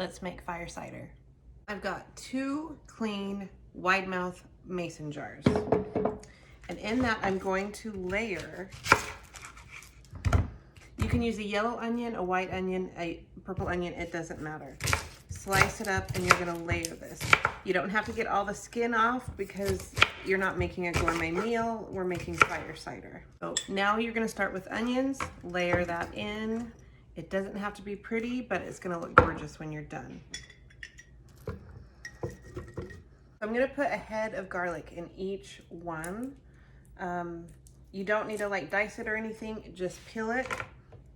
let's make fire cider. I've got 2 clean wide mouth mason jars. And in that I'm going to layer, you can use a yellow onion, a white onion, a purple onion, it doesn't matter. Slice it up and you're gonna layer this. You don't have to get all the skin off because you're not making a gourmet meal, we're making fire cider. So now you're gonna start with onions, layer that in. It doesn't have to be pretty, but it's gonna look gorgeous when you're done. I'm gonna put a head of garlic in each one. You don't need to like dice it or anything, just peel it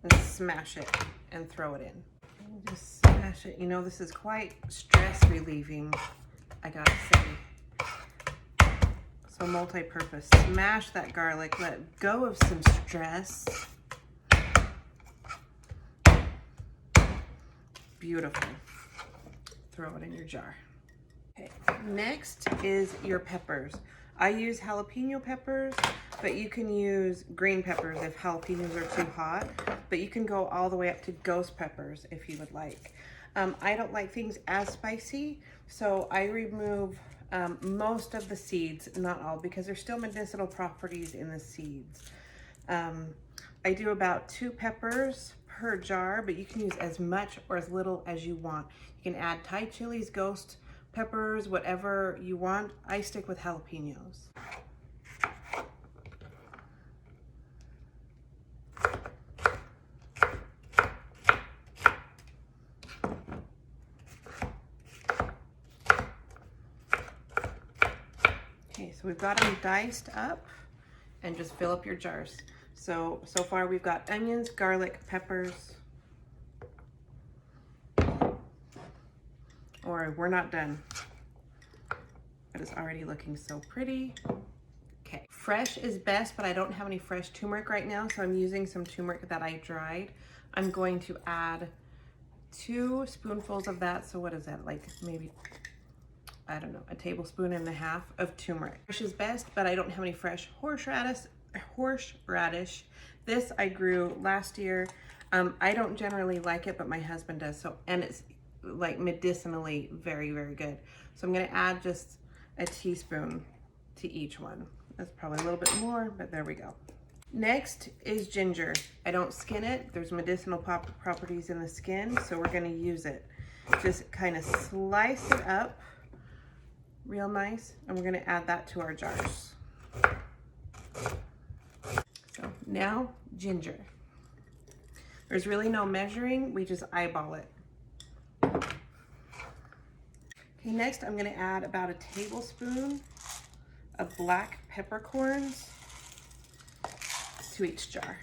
and smash it and throw it in. And just smash it. You know, this is quite stress relieving, I gotta say. So multi-purpose. Smash that garlic, let go of some stress. Beautiful. Throw it in your jar. Okay, next is your peppers. I use jalapeno peppers, but you can use green peppers if jalapenos are too hot, but you can go all the way up to ghost peppers if you would like. I don't like things as spicy, so I remove most of the seeds, not all, because there's still medicinal properties in the seeds. I do about 2 peppers per jar, but you can use as much or as little as you want. You can add Thai chilies, ghost peppers, whatever you want. I stick with jalapenos. Okay, so we've got them diced up and just fill up your jars. So far we've got onions, garlic, peppers. Or we're not done, but it's already looking so pretty. Okay, fresh is best, but I don't have any fresh turmeric right now, so I'm using some turmeric that I dried. I'm going to add 2 spoonfuls of that. So what is that, like maybe, I don't know, a tablespoon and a half of turmeric. Fresh is best, but I don't have any fresh horseradish. This I grew last year. I don't generally like it, but my husband does. So, and it's like medicinally very, very good. So I'm gonna add just a teaspoon to each one. That's probably a little bit more, but there we go. Next is ginger. I don't skin it. There's medicinal properties in the skin, so we're gonna use it. Just kind of slice it up real nice, and we're gonna add that to our jars. So now ginger. There's really no measuring, we just eyeball it. Okay, next I'm gonna add about a tablespoon of black peppercorns to each jar.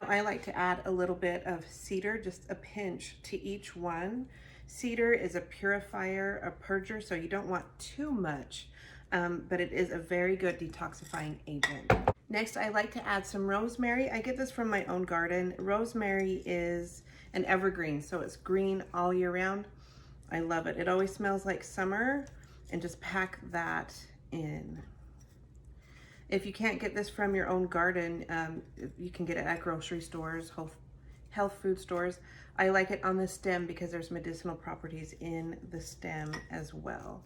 I like to add a little bit of cedar, just a pinch to each one. Cedar is a purifier, a purger, so you don't want too much, but it is a very good detoxifying agent. Next, I like to add some rosemary. I get this from my own garden. Rosemary is an evergreen, so it's green all year round. I love it. It always smells like summer, and just pack that in. If you can't get this from your own garden, you can get it at grocery stores, health food stores. I like it on the stem because there's medicinal properties in the stem as well.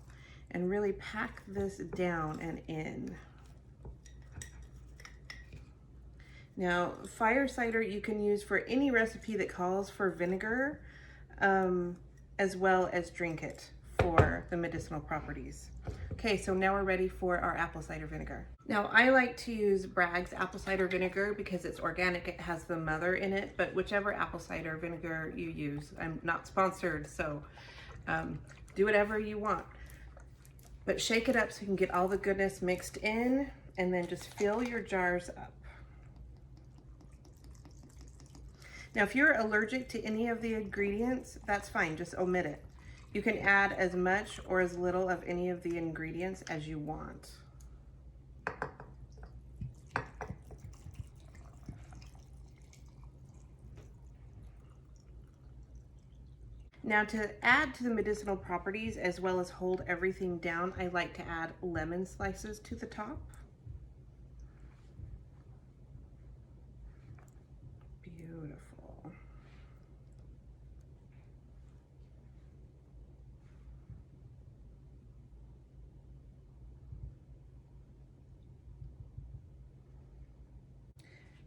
And really pack this down and in. Now, fire cider you can use for any recipe that calls for vinegar, as well as drink it for the medicinal properties. Okay, so now we're ready for our apple cider vinegar. Now, I like to use Bragg's apple cider vinegar because it's organic, it has the mother in it, but whichever apple cider vinegar you use, I'm not sponsored, so do whatever you want. But shake it up so you can get all the goodness mixed in, and then just fill your jars up. Now, if you're allergic to any of the ingredients, that's fine, just omit it. You can add as much or as little of any of the ingredients as you want. Now, to add to the medicinal properties as well as hold everything down, I like to add lemon slices to the top. Beautiful.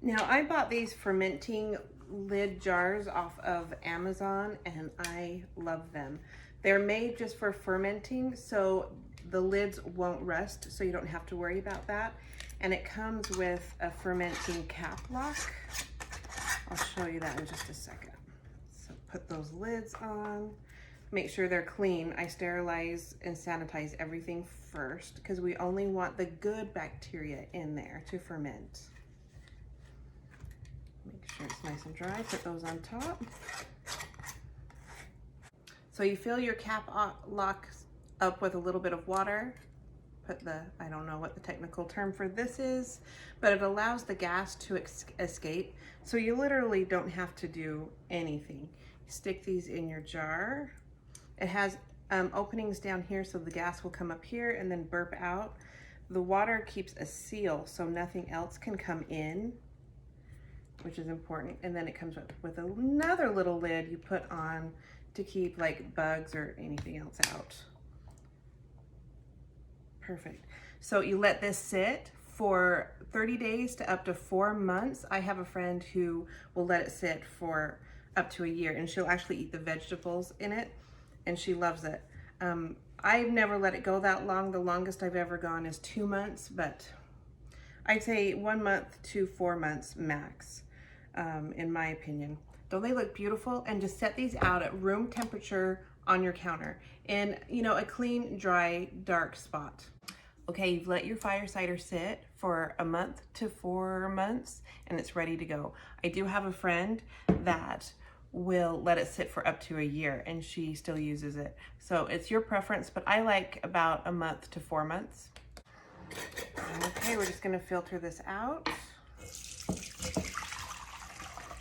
Now I bought these fermenting lid jars off of Amazon and I love them. They're made just for fermenting, so the lids won't rust, so you don't have to worry about that. And it comes with a fermenting cap lock. I'll show you that in just a second. So put those lids on. Make sure they're clean. I sterilize and sanitize everything first because we only want the good bacteria in there to ferment. Make sure it's nice and dry. Put those on top. So you fill your cap lock up with a little bit of water. Put the, I don't know what the technical term for this is, but it allows the gas to escape. So you literally don't have to do anything. Stick these in your jar. It has openings down here so the gas will come up here and then burp out. The water keeps a seal so nothing else can come in, which is important. And then it comes with another little lid you put on to keep like bugs or anything else out. Perfect. So you let this sit for 30 days to up to 4 months. I have a friend who will let it sit for up to a year, and she'll actually eat the vegetables in it, and she loves it. I've never let it go that long. The longest I've ever gone is 2 months, but I'd say 1 month to 4 months max, in my opinion. Don't they look beautiful? And just set these out at room temperature on your counter in, you know, a clean, dry, dark spot. Okay, you've let your fire cider sit for 1 month to 4 months and it's ready to go. I do have a friend that will let it sit for up to a year and she still uses it. So it's your preference, but I like about 1 month to 4 months. Okay, we're just gonna filter this out.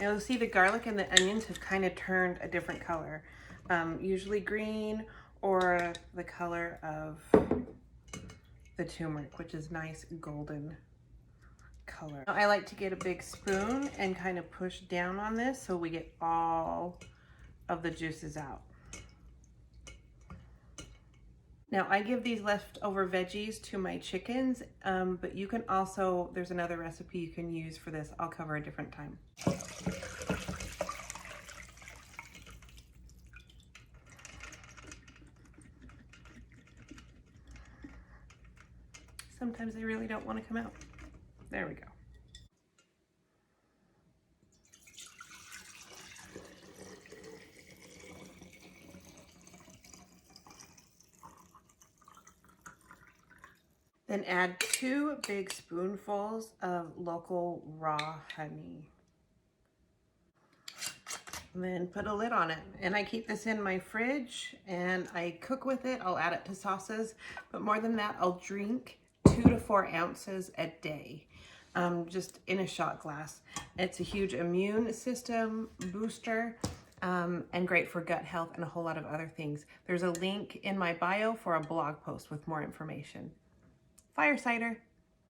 You'll see the garlic and the onions have kind of turned a different color, usually green or the color of the turmeric, which is nice golden color. I like to get a big spoon and kind of push down on this so we get all of the juices out. Now I give these leftover veggies to my chickens, but you can also, there's another recipe you can use for this. I'll cover a different time. Sometimes they really don't want to come out. There we go. Then add 2 big spoonfuls of local raw honey. And then put a lid on it. And I keep this in my fridge and I cook with it. I'll add it to sauces, but more than that, I'll drink 2 to 4 ounces a day, just in a shot glass. It's a huge immune system booster and great for gut health and a whole lot of other things. There's a link in my bio for a blog post with more information. Fire cider.